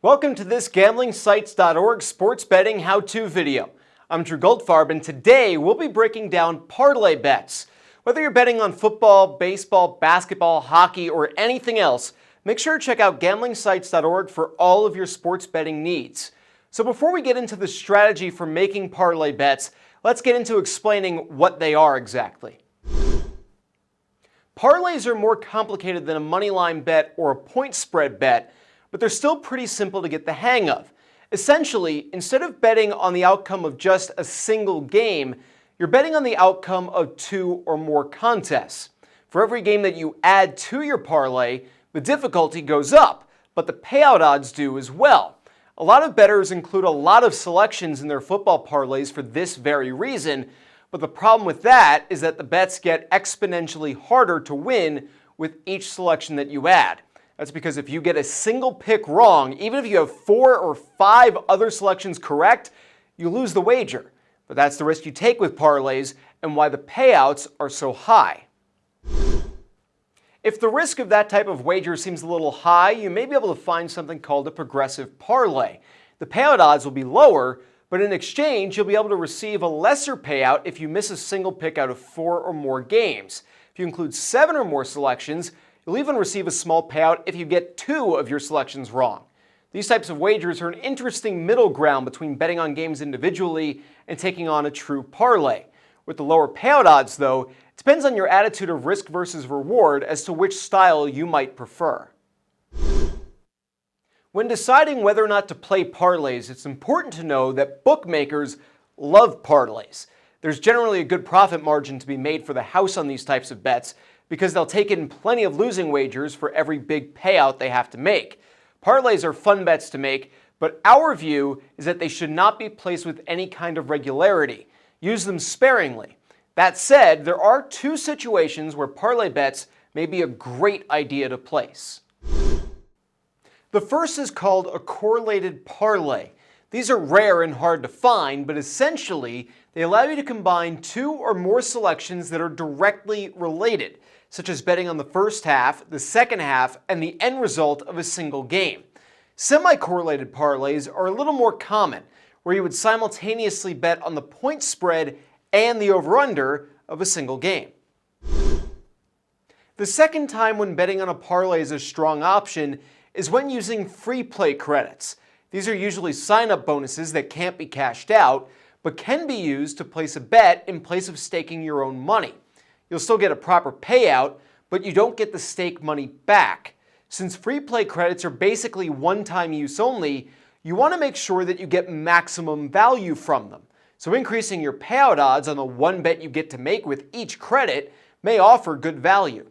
Welcome to this gamblingsites.org sports betting how-to video. I'm Drew Goldfarb, and today we'll be breaking down parlay bets. Whether you're betting on football, baseball, basketball, hockey, or anything else, make sure to check out gamblingsites.org for all of your sports betting needs. So before we get into the strategy for making parlay bets, let's get into explaining what they are exactly. Parlays are more complicated than a moneyline bet or a point spread bet, but they're still pretty simple to get the hang of. Essentially, instead of betting on the outcome of just a single game, you're betting on the outcome of two or more contests. For every game that you add to your parlay, the difficulty goes up, but the payout odds do as well. A lot of bettors include a lot of selections in their football parlays for this very reason, but the problem with that is that the bets get exponentially harder to win with each selection that you add. That's because if you get a single pick wrong, even if you have 4 or 5 other selections correct, you lose the wager. But that's the risk you take with parlays and why the payouts are so high. If the risk of that type of wager seems a little high, you may be able to find something called a progressive parlay. The payout odds will be lower, but in exchange, you'll be able to receive a lesser payout if you miss a single pick out of 4 or more games. If you include 7 or more selections, you'll even receive a small payout if you get 2 of your selections wrong. These types of wagers are an interesting middle ground between betting on games individually and taking on a true parlay. With the lower payout odds, though, it depends on your attitude of risk versus reward as to which style you might prefer. When deciding whether or not to play parlays, it's important to know that bookmakers love parlays. There's generally a good profit margin to be made for the house on these types of bets, because they'll take in plenty of losing wagers for every big payout they have to make. Parlays are fun bets to make, but our view is that they should not be placed with any kind of regularity. Use them sparingly. That said, there are 2 situations where parlay bets may be a great idea to place. The first is called a correlated parlay. These are rare and hard to find, but essentially, they allow you to combine 2 or more selections that are directly related, such as betting on the first half, the second half, and the end result of a single game. Semi-correlated parlays are a little more common, where you would simultaneously bet on the point spread and the over-under of a single game. The second time when betting on a parlay is a strong option is when using Freeplay credits. These are usually sign-up bonuses that can't be cashed out, but can be used to place a bet in place of staking your own money. You'll still get a proper payout, but you don't get the stake money back. Since Freeplay credits are basically one-time use only, you want to make sure that you get maximum value from them. So increasing your payout odds on the one bet you get to make with each credit may offer good value.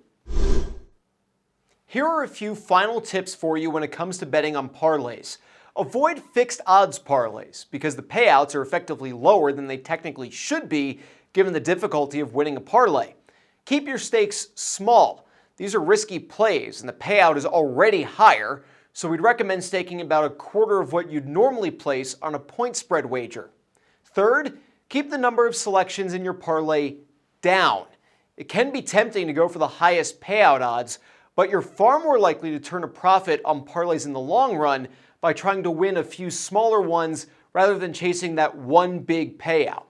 Here are a few final tips for you when it comes to betting on parlays. Avoid fixed odds parlays because the payouts are effectively lower than they technically should be given the difficulty of winning a parlay. Keep your stakes small. These are risky plays and the payout is already higher, so we'd recommend staking about a quarter of what you'd normally place on a point spread wager. Third, keep the number of selections in your parlay down. It can be tempting to go for the highest payout odds, but you're far more likely to turn a profit on parlays in the long run by trying to win a few smaller ones rather than chasing that one big payout.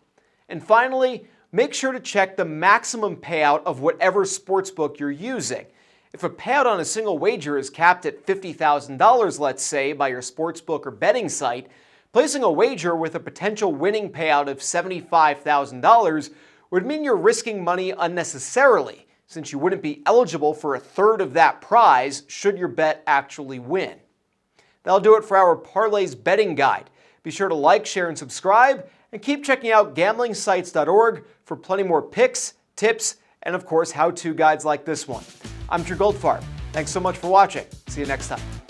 And finally, make sure to check the maximum payout of whatever sportsbook you're using. If a payout on a single wager is capped at $50,000, let's say, by your sportsbook or betting site, placing a wager with a potential winning payout of $75,000 would mean you're risking money unnecessarily, since you wouldn't be eligible for a third of that prize should your bet actually win. That'll do it for our Parlays betting guide. Be sure to like, share, and subscribe, and keep checking out gamblingsites.org for plenty more picks, tips, and of course, how-to guides like this one. I'm Drew Goldfarb. Thanks so much for watching. See you next time.